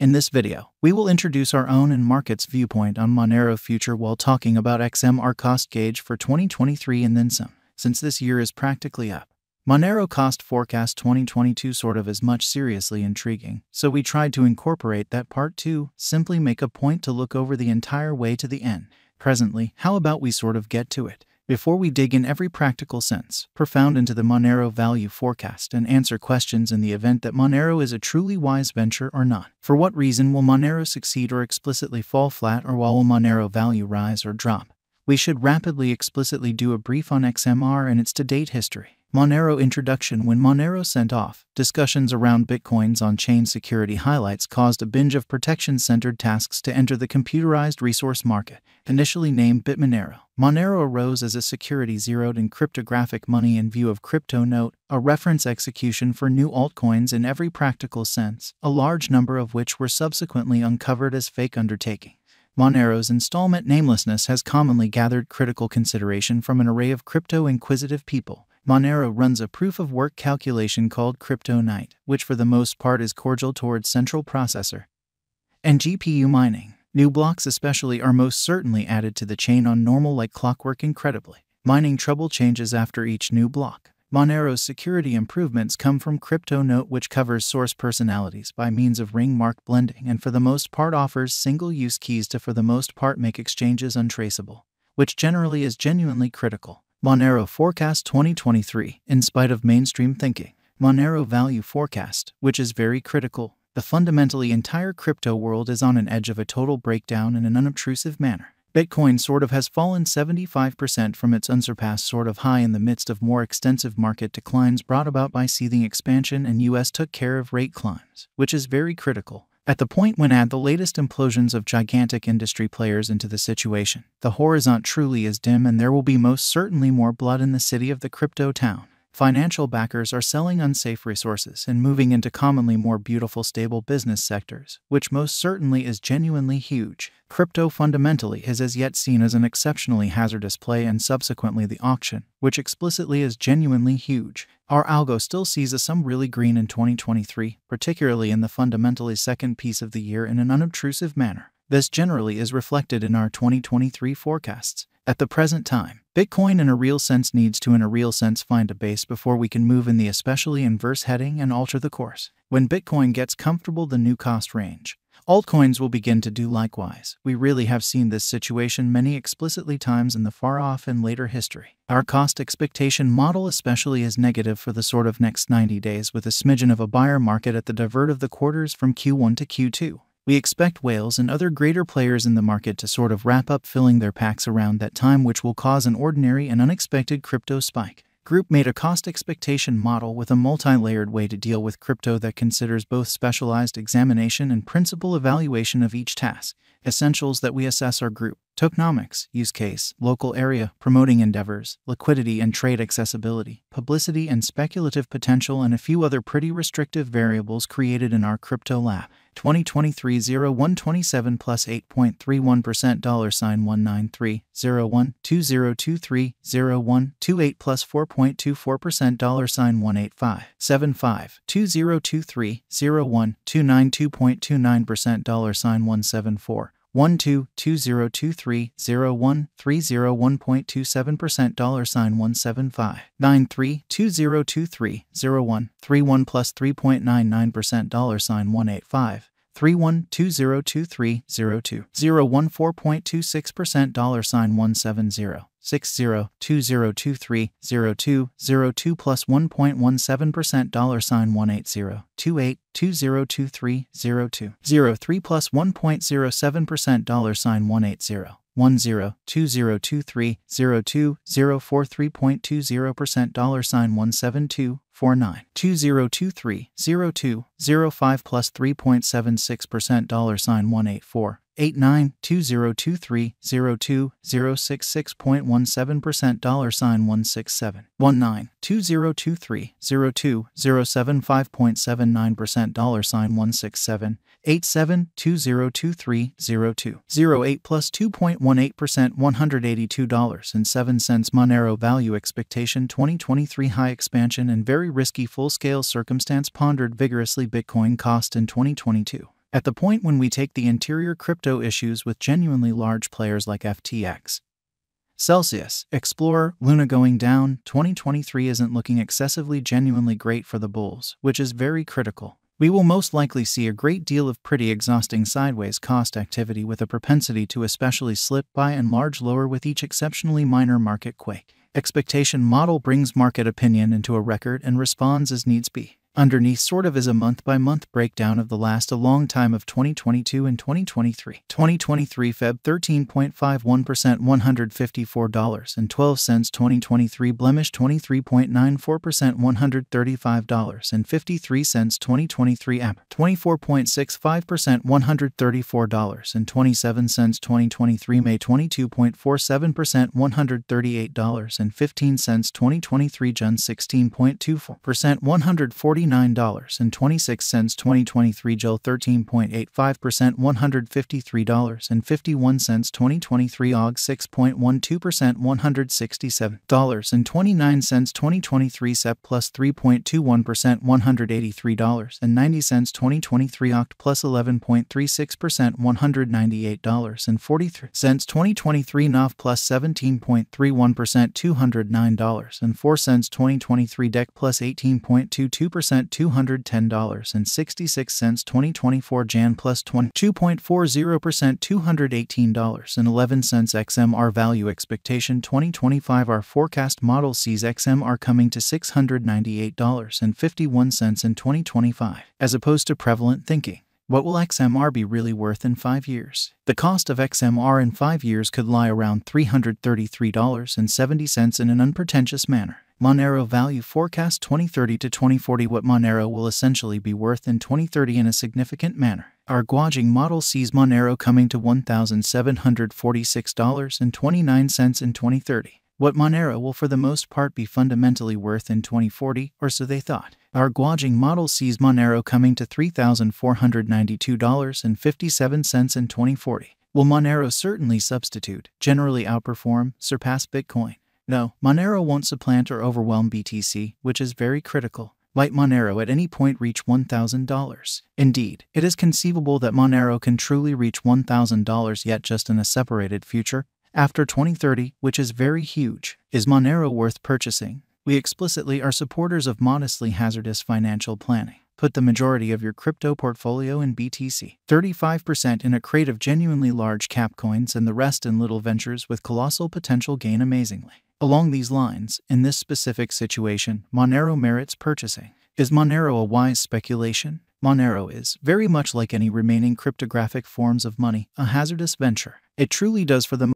In this video, we will introduce our own and market's viewpoint on Monero future while talking about XMR cost gauge for 2023 and then some, since this year is practically up. Monero cost forecast 2022 sort of is much seriously intriguing, so we tried to incorporate that part too, simply make a point to look over the entire way to the end. Presently, how about we sort of get to it? Before we dig in every practical sense, profound into the Monero value forecast and answer questions in the event that Monero is a truly wise venture or not. For what reason will Monero succeed or explicitly fall flat, or while will Monero value rise or drop? We should rapidly explicitly do a brief on XMR and its to-date history. Monero introduction. When Monero sent off, discussions around Bitcoin's on-chain security highlights caused a binge of protection-centered tasks to enter the computerized resource market. Initially named BitMonero, Monero arose as a security zeroed in cryptographic money in view of crypto note, a reference execution for new altcoins in every practical sense, a large number of which were subsequently uncovered as fake undertaking. Monero's installment namelessness has commonly gathered critical consideration from an array of crypto-inquisitive people. Monero runs a proof-of-work calculation called Crypto Night, which for the most part is cordial towards central processor and GPU mining. New blocks especially are most certainly added to the chain on normal like clockwork incredibly. Mining trouble changes after each new block. Monero's security improvements come from Crypto Note, which covers source personalities by means of ring mark blending and for the most part offers single-use keys to for the most part make exchanges untraceable, which generally is genuinely critical. Monero forecast 2023. In spite of mainstream thinking, Monero value forecast, which is very critical. The fundamentally entire crypto world is on an edge of a total breakdown in an unobtrusive manner. Bitcoin sort of has fallen 75% from its unsurpassed sort of high in the midst of more extensive market declines brought about by seething expansion, and US took care of rate climbs, which is very critical. At the point when add the latest implosions of gigantic industry players into the situation, the horizon truly is dim and there will be most certainly more blood in the city of the crypto town. Financial backers are selling unsafe resources and moving into commonly more beautiful stable business sectors, which most certainly is genuinely huge. Crypto fundamentally is as yet seen as an exceptionally hazardous play, and subsequently the auction, which explicitly is genuinely huge. Our algo still sees a sum really green in 2023, particularly in the fundamentally second piece of the year in an unobtrusive manner. This generally is reflected in our 2023 forecasts. At the present time, Bitcoin in a real sense needs to in a real sense find a base before we can move in the especially inverse heading and alter the course. When Bitcoin gets comfortable the new cost range, altcoins will begin to do likewise. We really have seen this situation many explicitly times in the far off and later history. Our cost expectation model especially is negative for the sort of next 90 days with a smidgen of a buyer market at the divert of the quarters from Q1 to Q2. We expect whales and other greater players in the market to sort of wrap up filling their packs around that time, which will cause an ordinary and unexpected crypto spike. Group made a cost expectation model with a multi-layered way to deal with crypto that considers both specialized examination and principal evaluation of each task. Essentials that we assess are group, tokenomics, use case, local area, promoting endeavors, liquidity and trade accessibility, publicity and speculative potential, and a few other pretty restrictive variables created in our crypto lab. 2023 0127 plus 8.31% $193 01 2023 01 28 plus 4.24% $185 75 2023 01 292.29% $174 12 2023 01 301.27% $175 93 2023 01 31 plus 3.99% $185 31 2023 02 01 4.26% $170 60 2023 02 02 plus 1.17% $180 28 2023 02 03 plus 1.07% $180 10 2023 02 04 3.20% $172 49 2023 02 05 plus 3.76% $184 89 2023 02 066.17% $167 19 2023 02 075.79% $167 87 2023 02 08 plus 2.18% $182.07 Monero value expectation 2023 high expansion and very risky full-scale circumstance pondered vigorously Bitcoin cost in 2022. At the point when we take the interior crypto issues with genuinely large players like FTX, Celsius, Explorer, Luna going down, 2023 isn't looking excessively genuinely great for the bulls, which is very critical. We will most likely see a great deal of pretty exhausting sideways cost activity with a propensity to especially slip by and large lower with each exceptionally minor market quake. Expectation model brings market opinion into a record and responds as needs be. Underneath sort of is a month-by-month breakdown of the last a long time of 2022 and 2023. 2023 Feb 13.51% $154.12. 2023 Blemish 23.94% $135.53. 2023 App 24.65% $134.27. 2023 May 22.47% $138.15. 2023 June 16.24% $149.26. $2023 Jill 13.85% $153.51. 2023 Og 6.12% $167.29. 2023 Sep plus 3.21% $183.90. 2023 Oct plus 11.36% $198.43. 2023 Nav plus 17.31% $209.04. 2023 Dec plus 18.22% $210.66. 2024 Jan plus 22.40% $218.11. XMR value expectation 2025 Our forecast model sees XMR coming to $698.51 in 2025, as opposed to prevalent thinking. What will XMR be really worth in 5 years? The cost of XMR in 5 years could lie around $333.70 in an unpretentious manner. Monero value forecast 2030 to 2040 What Monero will essentially be worth in 2030 in a significant manner. Our gauging model sees Monero coming to $1,746.29 in 2030. What Monero will for the most part be fundamentally worth in 2040, or so they thought. Our gauging model sees Monero coming to $3,492.57 in 2040. Will Monero certainly substitute, generally outperform, surpass Bitcoin? No, Monero won't supplant or overwhelm BTC, which is very critical. Might Monero at any point reach $1,000? Indeed, it is conceivable that Monero can truly reach $1,000 yet just in a separated future, after 2030, which is very huge. Is Monero worth purchasing? We explicitly are supporters of modestly hazardous financial planning. Put the majority of your crypto portfolio in BTC, 35% in a crate of genuinely large cap coins, and the rest in little ventures with colossal potential gain amazingly. Along these lines, in this specific situation, Monero merits purchasing. Is Monero a wise speculation? Monero is, very much like any remaining cryptographic forms of money, a hazardous venture. It truly does for the